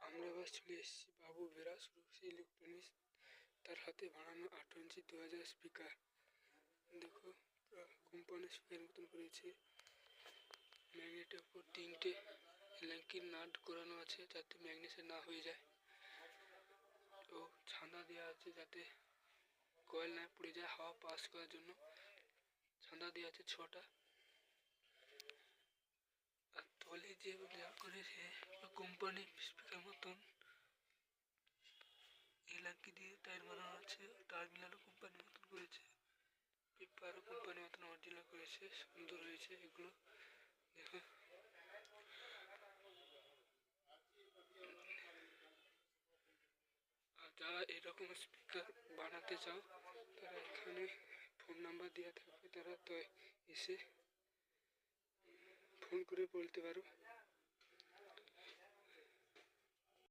আমরা এবার চলে এসেছি বাবু বেরাস রুশি ইলেকট্রনিক্স, তার হাতে বানানো 8 ইঞ্চি 2000 স্পিকার। দেখো কোম্পানির স্পিকার মতন করেছে। ম্যাগনেটের উপর 3টে ল্যাঙ্কির নাট করানো আছে যাতে ম্যাগনেসে না হয়ে যায়। ও ছাঁদা দেওয়া আছে যাতে কয়েল না পড়ে যায়, হাওয়া পাস করার জন্য ছাঁদা দেওয়া আছে 6টা। আর তলে যে দেওয়া করেছে কোম্পানি স্পিকার মতন এই ল্যাঙ্কি দিয়ে টায়ার বানানো আছে, টার্মিনালও কোম্পানি মতন করেছে, পেপারও কোম্পানি মতন অরিজিনাল করেছে, সুন্দর হয়েছে এগুলো দেখো। আর যারা এরকম স্পিকার বানাতে চাও তারা এখানে ফোন নাম্বার দেওয়া থাকবে, তারা তো এসে ফোন করে বলতে পারো।